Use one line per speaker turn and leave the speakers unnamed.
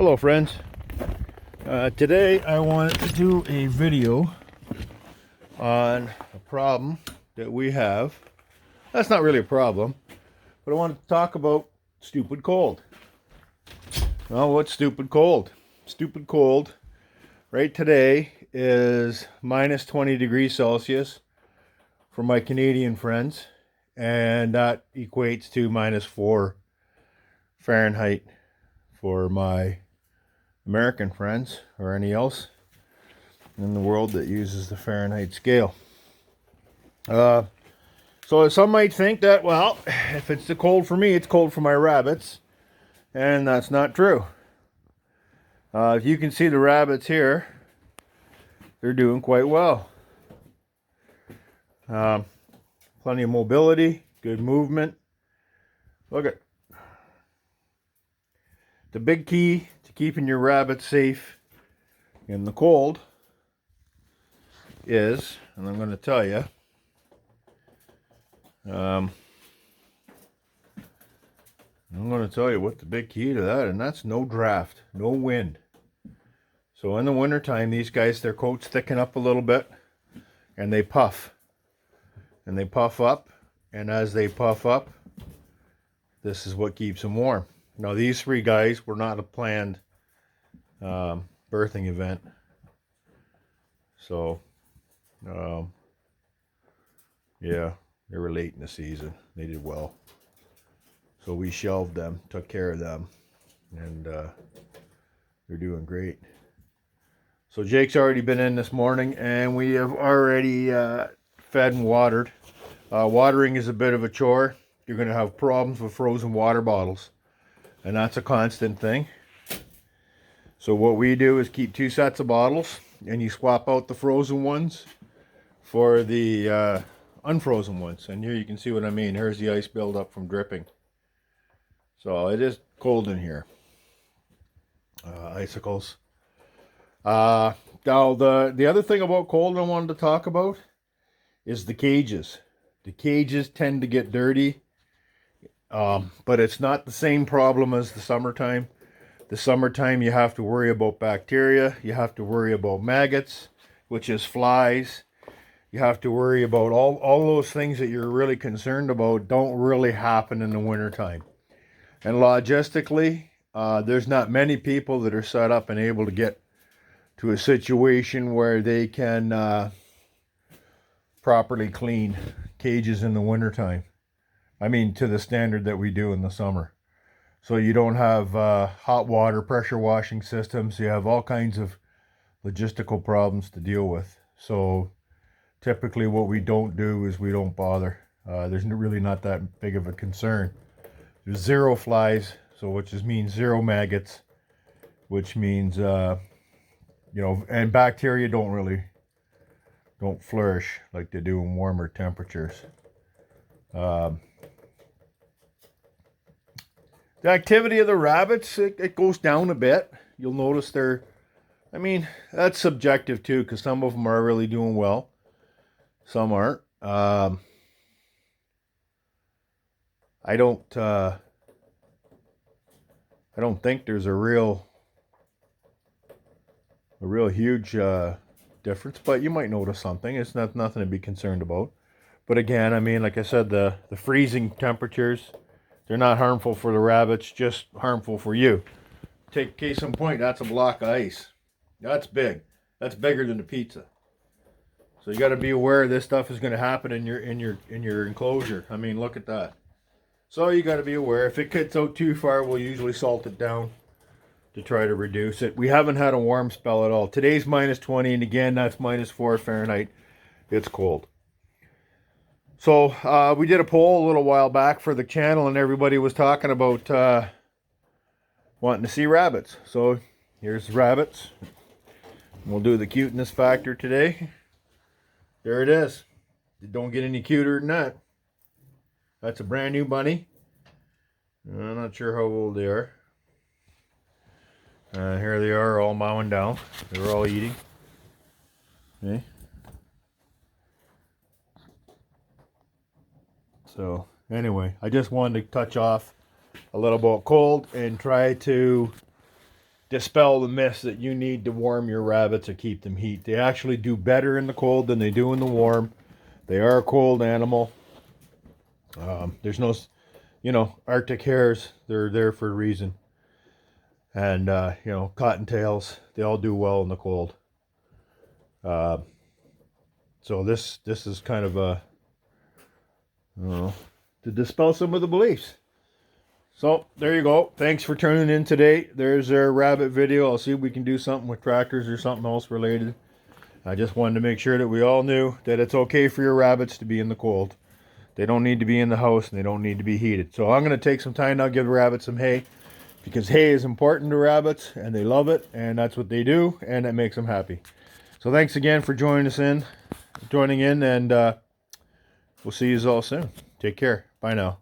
Hello friends. Today I wanted to do a video on a problem that we have. That's not really a problem, but I wanted to talk about stupid cold. Well, what's stupid cold? Stupid cold right today is minus 20 degrees Celsius for my Canadian friends, and that equates to minus 4 Fahrenheit for my American friends, or any else in the world that uses the Fahrenheit scale. So some might think that, well, if it's the cold for me, it's cold for my rabbits, and that's not true. If you can see the rabbits here, they're doing quite well. Plenty of mobility, good movement. Look at the big key to keeping your rabbits safe in the cold is, and I'm going to tell you, I'm going to tell you what the big key to that, and that's no draft, no wind. So in the wintertime, these guys, their coats thicken up a little bit, and they puff. And they puff up, and as they puff up, this is what keeps them warm. Now, these three guys were not a planned birthing event. So, yeah, they were late in the season. They did well. So we shelved them, took care of them, and they're doing great. So Jake's already been in this morning, and we have already fed and watered. Watering is a bit of a chore. You're going to have problems with frozen water bottles, and that's a constant thing. So what we do is keep 2 sets of bottles, and you swap out the frozen ones for the unfrozen ones. And here you can see what I mean. Here's the ice buildup from dripping. So it is cold in here. Icicles. Now the other thing about cold I wanted to talk about is the cages. The cages tend to get dirty, but it's not the same problem as the summertime. The summertime you have to worry about bacteria, you have to worry about maggots, which is flies. You have to worry about all those things that you're really concerned about don't really happen in the wintertime. And logistically, there's not many people that are set up and able to get to a situation where they can properly clean cages in the wintertime. I mean, to the standard that we do in the summer. So you don't have hot water pressure washing systems. You have all kinds of logistical problems to deal with. So typically what we don't do is we don't bother. There's really not that big of a concern. There's 0 flies, so which just means 0 maggots, which means and bacteria don't flourish like they do in warmer temperatures. The activity of the rabbits, it goes down a bit. You'll notice that's subjective too, because some of them are really doing well. Some aren't. I don't think there's a real huge difference, but you might notice something. It's nothing to be concerned about. But again, I mean, like I said, the freezing temperatures, they're not harmful for the rabbits, just harmful for you. Take case in point, that's a block of ice. That's big. That's bigger than the pizza. So you got to be aware this stuff is going to happen in your enclosure. I mean, look at that. So you got to be aware. If it gets out too far, we'll usually salt it down to try to reduce it. We haven't had a warm spell at all. Today's minus 20, and again, that's minus 4 Fahrenheit. It's cold. So we did a poll a little while back for the channel, and everybody was talking about wanting to see rabbits. So here's the rabbits. We'll do the cuteness factor today. There it is. It don't get any cuter than that. That's a brand new bunny. I'm not sure how old they are. Here they are, all mowing down. They're all eating. Okay. So anyway, I just wanted to touch off a little about cold and try to dispel the myths that you need to warm your rabbits or keep them heat. They actually do better in the cold than they do in the warm. They are a cold animal. There's no, Arctic hares. They're there for a reason. And, cottontails, they all do well in the cold. So this is kind of a, to dispel some of the beliefs. So there you go. Thanks for tuning in today. There's our rabbit video. I'll see if we can do something with tractors or something else related. I just wanted to make sure that we all knew that it's okay for your rabbits to be in the cold. They don't need to be in the house and they don't need to be heated. So I'm going to take some time now, give the rabbits some hay, because hay is important to rabbits and they love it, and that's what they do, and it makes them happy. So thanks again for joining in, and we'll see you all soon. Take care. Bye now.